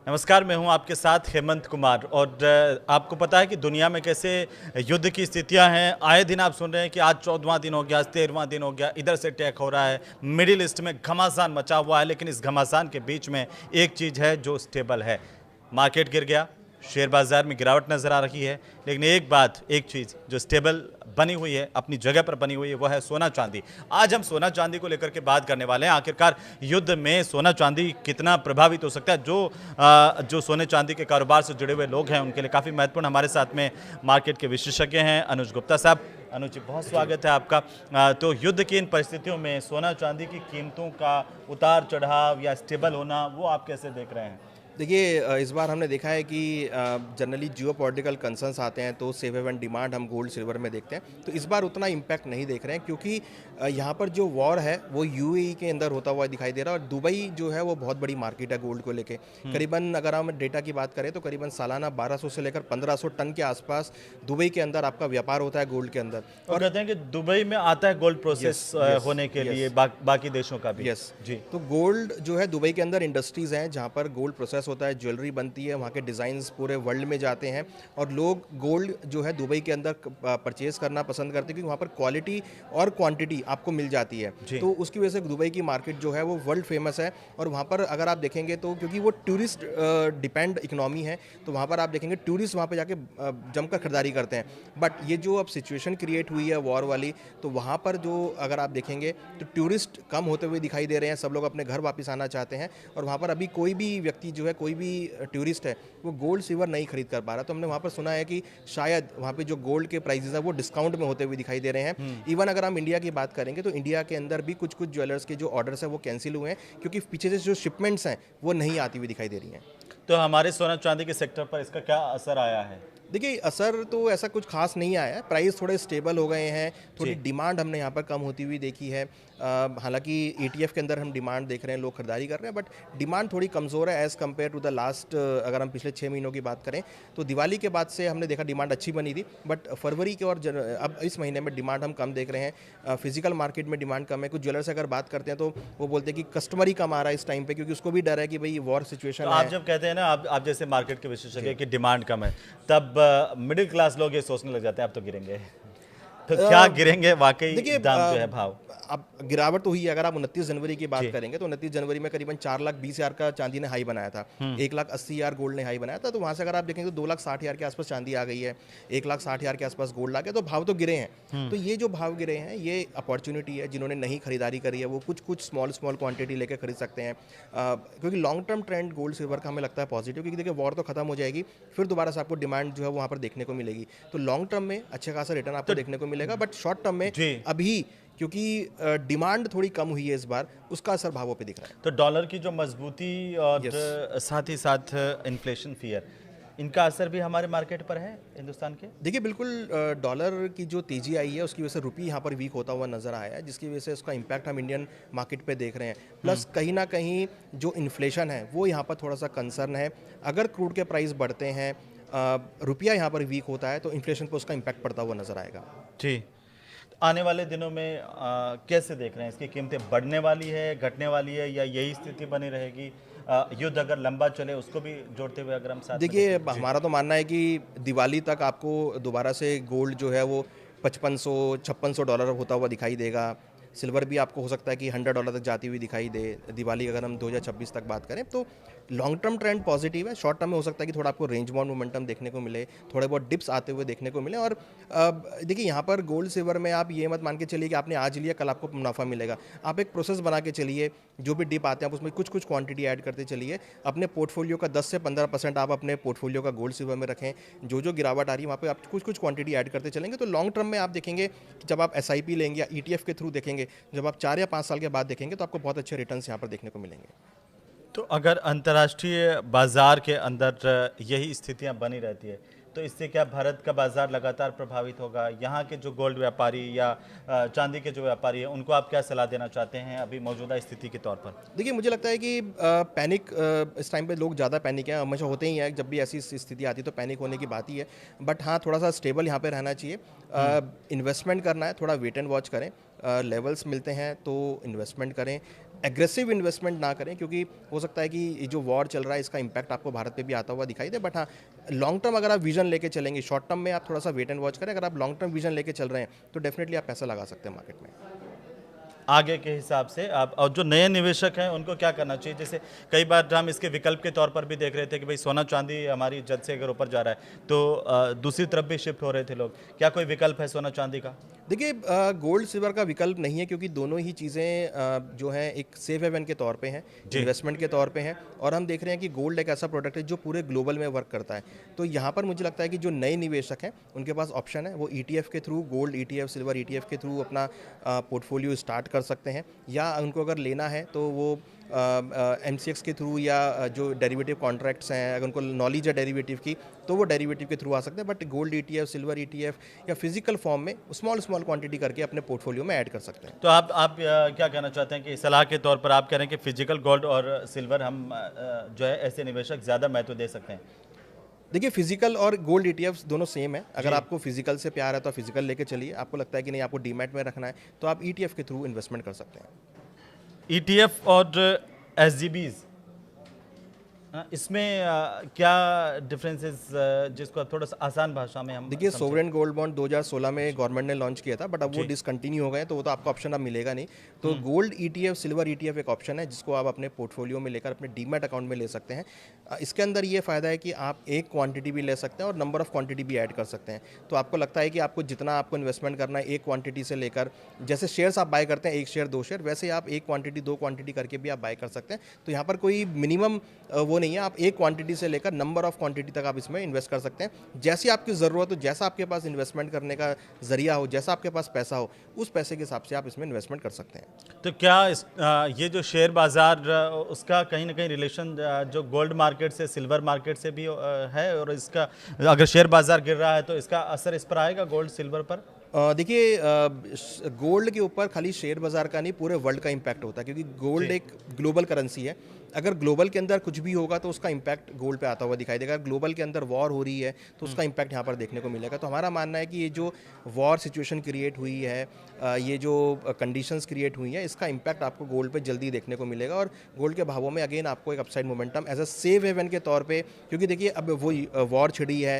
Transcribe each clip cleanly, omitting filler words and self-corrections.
नमस्कार, मैं हूं आपके साथ हेमंत कुमार। और आपको पता है कि दुनिया में कैसे युद्ध की स्थितियां हैं। आए दिन आप सुन रहे हैं कि आज 14वां दिन हो गया, 13वां दिन हो गया, इधर से अटैक हो रहा है। मिडिल ईस्ट में घमासान मचा हुआ है, लेकिन इस घमासान के बीच में एक चीज़ है जो स्टेबल है। मार्केट गिर गया, शेयर बाजार में गिरावट नज़र आ रही है, लेकिन एक चीज़ जो स्टेबल बनी हुई है, अपनी जगह पर बनी हुई है, वो है सोना चांदी। आज हम सोना चांदी को लेकर के बात करने वाले हैं। आखिरकार युद्ध में सोना चांदी कितना प्रभावित हो सकता है। जो सोने चांदी के कारोबार से जुड़े हुए लोग हैं, उनके लिए काफ़ी महत्वपूर्ण। हमारे साथ में मार्केट के विशेषज्ञ हैं अनुज गुप्ता साहब। अनुज जी, बहुत स्वागत है आपका। तो युद्ध की इन परिस्थितियों में सोना चांदी की कीमतों का उतार चढ़ाव या स्टेबल होना, वो आप कैसे देख रहे हैं? देखिए, इस बार हमने देखा है कि जनरली जियोपॉलिटिकल कंसर्न्स आते हैं तो सेफ हेवन डिमांड हम गोल्ड सिल्वर में देखते हैं। तो इस बार उतना इम्पैक्ट नहीं देख रहे हैं क्योंकि यहाँ पर जो वॉर है वो यूएई के अंदर होता हुआ दिखाई दे रहा है। और दुबई जो है वो बहुत बड़ी मार्केट है गोल्ड को लेके। करीबन अगर हम डेटा की बात करें तो करीबन सालाना 1200 से लेकर 1500 टन के आसपास दुबई के अंदर आपका व्यापार होता है गोल्ड के अंदर। और कहते हैं कि दुबई में आता है गोल्ड प्रोसेस होने के लिए बाकी देशों का भी। यस जी। तो गोल्ड जो है दुबई के अंदर इंडस्ट्रीज़ हैं जहाँ पर गोल्ड प्रोसेस होता है, ज्वेलरी बनती है, वहाँ के डिज़ाइंस पूरे वर्ल्ड में जाते हैं और लोग गोल्ड जो है दुबई के अंदर परचेज करना पसंद करते हैं क्योंकि वहाँ पर क्वालिटी और क्वांटिटी आपको मिल जाती है। तो उसकी वजह से दुबई की मार्केट जो है वो वर्ल्ड फेमस है। और वहाँ पर अगर आप देखेंगे तो क्योंकि वो टूरिस्ट डिपेंड इकनॉमी है, तो वहाँ पर आप देखेंगे टूरिस्ट वहाँ पर जाके जमकर खरीदारी करते हैं। बट ये जो अब सिचुएशन क्रिएट हुई है वॉर वाली, तो वहाँ पर जो अगर आप देखेंगे तो टूरिस्ट कम होते हुए दिखाई दे रहे हैं। सब लोग अपने घर वापस आना चाहते हैं और वहाँ पर अभी कोई भी व्यक्ति जो है, कोई भी टूरिस्ट है, वो गोल्ड सिल्वर नहीं खरीद कर पा रहा। तो हमने वहाँ पर सुना है कि शायद वहाँ पे जो गोल्ड के प्राइसेस है वो डिस्काउंट में होते हुए दिखाई दे रहे हैं। इवन अगर हम इंडिया की बात करेंगे तो इंडिया के अंदर भी कुछ कुछ ज्वेलर्स के जो ऑर्डर्स है वो कैंसिल हुए हैं क्योंकि पीछे से जो शिपमेंट्स हैं वो नहीं आती हुई दिखाई दे रही हैं। तो हमारे सोना चांदी के सेक्टर पर इसका क्या असर आया है? देखिए, असर तो ऐसा कुछ खास नहीं आया है। प्राइस थोड़े स्टेबल हो गए हैं, थोड़ी डिमांड हमने यहाँ पर कम होती हुई देखी है। हालांकि ETF के अंदर हम डिमांड देख रहे हैं, लोग खरीदारी कर रहे हैं, बट डिमांड थोड़ी कमज़ोर है as compare to the last. अगर हम पिछले 6 महीनों की बात करें तो दिवाली के बाद से हमने देखा डिमांड अच्छी बनी थी, बट फरवरी के और अब इस महीने में डिमांड हम कम देख रहे हैं। फिजिकल मार्केट में डिमांड कम है। कुछ ज्वेलर से अगर बात करते हैं तो वो बोलते हैं कि कस्टमर ही कम आ रहा है इस टाइम पे क्योंकि उसको भी डर है कि भाई वॉर सिचुएशन तो है। आप जब कहते हैं ना, आप जैसे मार्केट के विशेषज्ञ की डिमांड कम है, तब मिडिल क्लास लोग ये सोचने लग जाते हैं अब तो गिरेंगे। तो क्या गिरेंगे वाकई? देखिए, दाम जो है, भाव अब गिरावट तो हुई है। अगर आप 29 जनवरी की बात करेंगे तो 29 जनवरी में करीबन 4,20,000 का चांदी ने हाई बनाया था, 1,80,000 गोल्ड ने हाई बनाया था। तो वहाँ से अगर आप देखेंगे तो 2,60,000 के आसपास चांदी आ गई है, 1,60,000 के आसपास गोल्ड आ गया। तो भाव तो गिरे हैं। तो ये जो भाव गिरे हैं ये अपॉर्चुनिटी है। जिन्होंने नहीं खरीदारी करी है वो कुछ स्मॉल क्वांटिटी लेकर खरीद सकते हैं क्योंकि long term trend gold silver का हमें लगता है पॉजिटिव, क्योंकि देखिए वॉर तो खत्म हो जाएगी, फिर दोबारा से आपको डिमांड जो है वहाँ पर देखने को मिलेगी। तो लॉन्ग टर्म में अच्छा खासा रिटर्न आपको देखने को मिलेगा, बट शॉर्ट टर्म में अभी क्योंकि डिमांड थोड़ी कम हुई है इस बार, उसका असर भावों पे दिख रहा है। तो डॉलर की जो मजबूती और साथ ही साथ इन्फ्लेशन फियर, इनका असर भी हमारे मार्केट पर है हिंदुस्तान के? देखिए, बिल्कुल डॉलर की जो तेजी आई है उसकी वजह से रुपये यहाँ पर वीक होता हुआ नजर आया है, जिसकी वजह से उसका इम्पैक्ट हम इंडियन मार्केट पे देख रहे हैं। प्लस कहीं ना कहीं जो इन्फ्लेशन है वो यहाँ पर थोड़ा सा कंसर्न है। अगर क्रूड के प्राइस बढ़ते हैं, रुपया यहाँ पर वीक होता है, तो इन्फ्लेशन पर उसका इम्पैक्ट पड़ता हुआ नजर आएगा। जी। आने वाले दिनों में कैसे देख रहे हैं? इसकी कीमतें बढ़ने वाली है, घटने वाली है, या यही स्थिति बनी रहेगी? युद्ध अगर लंबा चले उसको भी जोड़ते हुए अगर हम साथ देखिए, हमारा तो मानना है कि दिवाली तक आपको दोबारा से गोल्ड जो है वो $5500-5600 होता हुआ दिखाई देगा। सिल्वर भी आपको हो सकता है कि $100 तक जाती हुई दिखाई दे दिवाली अगर हम 2026 तक बात करें। तो लॉन्ग टर्म ट्रेंड पॉजिटिव है। शॉर्ट टर्म में हो सकता है कि थोड़ा आपको रेंज बाउंड मोमेंटम देखने को मिले, थोड़े बहुत डिप्स आते हुए देखने को मिले। और देखिए, यहाँ पर गोल्ड सिल्वर में आप ये मत मान के चलिए कि आपने आज लिया कल आपको मुनाफा मिलेगा। आप एक प्रोसेस बना के चलिए, जो भी डिप आते हैं आप उसमें कुछ कुछ क्वांटिटी ऐड करते चलिए। अपने पोर्टफोलियो का 10 से 15% आप अपने पोर्टफोलियो का गोल्ड सिल्वर में रखें। जो गिरावट आ रही है वहाँ पे आप कुछ कुछ क्वांटिटी ऐड करते चलेंगे तो लॉन्ग टर्म में आप देखेंगे कि जब आप SIP लेंगे या ETF के थ्रू देखेंगे, जब आप 4 या 5 साल के बाद देखेंगे तो आपको बहुत अच्छे रिटर्न्स यहाँ पर देखने को मिलेंगे। तो अगर अंतर्राष्ट्रीय बाजार के अंदर यही स्थितियां बनी रहती है तो इससे क्या भारत का बाजार लगातार प्रभावित होगा? यहाँ के जो गोल्ड व्यापारी या चांदी के जो व्यापारी हैं, उनको आप क्या सलाह देना चाहते हैं अभी मौजूदा स्थिति के तौर पर? देखिए, मुझे लगता है कि पैनिक इस टाइम पे लोग ज़्यादा पैनिक हैं, हमेशा होते ही हैं। जब भी ऐसी स्थिति आती है तो पैनिक होने की बात ही है। बट हाँ, थोड़ा सा स्टेबल यहाँ पे रहना चाहिए। इन्वेस्टमेंट करना है, थोड़ा वेट एंड वॉच करें। लेवल्स मिलते हैं तो इन्वेस्टमेंट करें। एग्रेसिव इन्वेस्टमेंट ना करें, क्योंकि हो सकता है कि ये जो वॉर चल रहा है इसका इम्पैक्ट आपको भारत पे भी आता हुआ दिखाई दे। बट हाँ, लॉन्ग टर्म अगर आप विजन लेके चलेंगे, शॉर्ट टर्म में आप थोड़ा सा वेट एंड वॉच करें। अगर आप लॉन्ग टर्म विजन लेके चल रहे हैं तो डेफिनेटली आप पैसा लगा सकते हैं मार्केट में। आगे के हिसाब से आप, और जो नए निवेशक हैं उनको क्या करना चाहिए? जैसे कई बार हम इसके विकल्प के तौर पर भी देख रहे थे कि भाई सोना चांदी हमारी इज्जत से अगर ऊपर जा रहा है तो दूसरी तरफ भी शिफ्ट हो रहे थे लोग। क्या कोई विकल्प है सोना चांदी का? देखिए, गोल्ड सिल्वर का विकल्प नहीं है, क्योंकि दोनों ही चीज़ें जो हैं एक सेफ हेवन के तौर पे हैं, इन्वेस्टमेंट के तौर पे हैं। और हम देख रहे हैं कि गोल्ड एक ऐसा प्रोडक्ट है जो पूरे ग्लोबल में वर्क करता है। तो यहाँ पर मुझे लगता है कि जो नए निवेशक हैं उनके पास ऑप्शन है, वो ETF के through, gold ETF, silver ETF के थ्रू अपना पोर्टफोलियो स्टार्ट कर सकते हैं। या उनको अगर लेना है तो वो MCX के थ्रू, या जो डेरिवेटिव कॉन्ट्रैक्ट्स हैं, अगर उनको नॉलेज है डेरिवेटिव की तो वो डेरिवेटिव के थ्रू आ सकते हैं। But gold ETF, silver ETF या फिजिकल फॉर्म में स्मॉल क्वांटिटी करके अपने पोर्टफोलियो में ऐड कर सकते हैं। तो आप क्या कहना चाहते हैं कि सलाह के तौर पर आप कह रहे हैं कि फिजिकल गोल्ड और सिल्वर हम जो है ऐसे निवेशक ज़्यादा महत्व दे सकते हैं? देखिए, फिजिकल और गोल्ड ETFs दोनों सेम है। अगर आपको फिजिकल से प्यार है तो फिजिकल लेके चलिए। आपको लगता है कि नहीं, आपको डीमैट में रखना है, तो आप ETF के थ्रू इन्वेस्टमेंट कर सकते हैं। ETF और SGBs, इसमें क्या डिफरेंसेस, जिसको आप थोड़ा सा आसान भाषा में हम देखिए, समझें? सोवरेन गोल्ड बॉन्ड 2016 में गवर्नमेंट ने लॉन्च किया था, बट अब वो डिसकंटिन्यू हो गए, तो वो तो आपको ऑप्शन अब मिलेगा नहीं। तो गोल्ड ETF, सिल्वर ETF एक ऑप्शन है जिसको आप अपने पोर्टफोलियो में लेकर अपने डीमैट अकाउंट में ले सकते हैं। इसके अंदर ये फ़ायदा है कि आप एक क्वांटिटी भी ले सकते हैं और नंबर ऑफ़ क्वांटिटी भी ऐड कर सकते हैं। तो आपको लगता है कि आपको जितना आपको इन्वेस्टमेंट करना है एक क्वांटिटी से लेकर, जैसे शेयर्स आप बाय करते हैं, 1 शेयर 2 शेयर, वैसे आप 1 क्वांटिटी 2 क्वांटिटी करके भी आप बाय कर सकते हैं। तो यहाँ पर कोई मिनिमम वो नहीं है, आप एक क्वांटिटी से लेकर नंबर ऑफ क्वांटिटी तक आप इसमें इन्वेस्ट कर सकते हैं। जैसी आपकी ज़रूरत हो, जैसा आपके पास इन्वेस्टमेंट करने का जरिया हो, जैसा आपके पास पैसा हो, उस पैसे के हिसाब से आप इसमें इन्वेस्टमेंट कर सकते हैं। तो क्या ये जो शेयर बाज़ार उसका कहीं ना कहीं रिलेशन जो गोल्ड मार्केट से, सिल्वर मार्केट से भी है? और इसका अगर शेयर बाज़ार गिर रहा है तो इसका असर इस पर आएगा गोल्ड सिल्वर पर? देखिए, गोल्ड के ऊपर खाली शेयर बाज़ार का नहीं, पूरे वर्ल्ड का इम्पैक्ट होता है, क्योंकि गोल्ड एक ग्लोबल करेंसी है। अगर ग्लोबल के अंदर कुछ भी होगा तो उसका इम्पैक्ट गोल्ड पे आता हुआ दिखाई देगा। ग्लोबल के अंदर वॉर हो रही है तो उसका इम्पैक्ट यहाँ पर देखने को मिलेगा। तो हमारा मानना है कि ये जो वॉर सिचुएशन क्रिएट हुई है, ये जो कंडीशंस क्रिएट हुई हैं, इसका इम्पैक्ट आपको गोल्ड पे जल्दी देखने को मिलेगा। और गोल्ड के भावों में अगेन आपको एक upside momentum as a safe haven के तौर पे, क्योंकि देखिए अब वो वॉर छिड़ी है,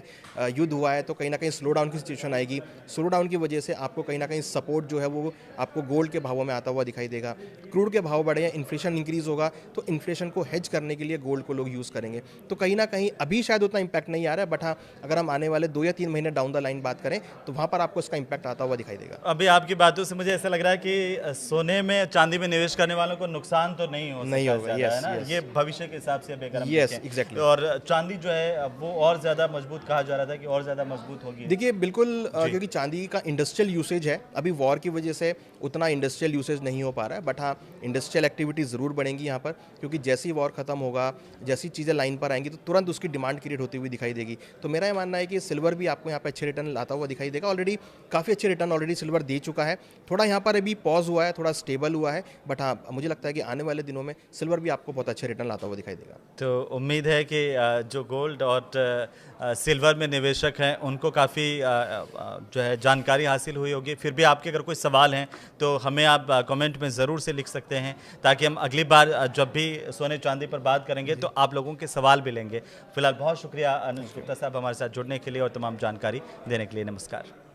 युद्ध हुआ है, तो कहीं ना कहीं स्लो डाउन की सिचुएशन आएगी। स्लो डाउन की वजह से आपको कहीं ना कहीं सपोर्ट जो है वो आपको गोल्ड के भावों में आता हुआ दिखाई देगा। क्रूड के भाव बढ़े हैं, इन्फ्लेशन इंक्रीज होगा, तो इन्फ्लेशन को हेज करने के लिए गोल्ड को लोग यूज़ करेंगे। तो कहीं ना कहीं अभी शायद उतना इम्पैक्ट नहीं आ रहा है, बट हाँ, अगर हम आने वाले 2 या 3 महीने डाउन द लाइन बात करें तो वहाँ पर आपको इसका इम्पैक्ट आता हुआ दिखाई देगा। अभी आपकी बातों से मुझे ऐसा लग रहा है कि सोने में, चांदी में निवेश करने वालों को नुकसान तो नहीं हो नहीं होगा, ज़्यादा, है ना? yes. ये भविष्य के हिसाब से अगर हम Yes, देखें। exactly. और चांदी जो है वो और ज़्यादा मजबूत कहा जा रहा था कि और ज़्यादा मजबूत होगी। देखिए, बिल्कुल, क्योंकि चांदी का इंडस्ट्रियल यूसेज है, अभी वॉर की वजह से उतना इंडस्ट्रियल यूसेज नहीं हो पा रहा है। बट हाँ, इंडस्ट्रियल एक्टिविटी ज़रूर बढ़ेंगी यहाँ पर, क्योंकि जैसी वॉर खत्म होगा, जैसी चीज़ें लाइन पर आएंगी तो तुरंत उसकी डिमांड क्रिएट होती हुई दिखाई देगी। तो मेरा ये मानना है कि सिल्वर भी आपको यहाँ पर अच्छे रिटर्न लाता हुआ दिखाई देगा। ऑलरेडी काफ़ी अच्छे रिटर्न ऑलरेडी सिल्वर दे चुका है। थोड़ा यहाँ पर अभी पॉज हुआ है, थोड़ा स्टेबल हुआ है, बट हाँ, मुझे लगता है कि आने वाले दिनों में सिल्वर भी आपको बहुत अच्छे रिटर्न लाता हुआ दिखाई देगा। तो उम्मीद है कि जो गोल्ड और सिल्वर में निवेशक हैं उनको काफ़ी जो है जानकारी हासिल हुई होगी। फिर भी आपके अगर कोई सवाल हैं तो हमें आप कमेंट में ज़रूर से लिख सकते हैं, ताकि हम अगली बार जब भी सोने चांदी पर बात करेंगे तो आप लोगों के सवाल भी लेंगे। फिलहाल बहुत शुक्रिया अनुज गुप्ता साहब हमारे साथ जुड़ने के लिए और तमाम जानकारी देने के लिए। नमस्कार।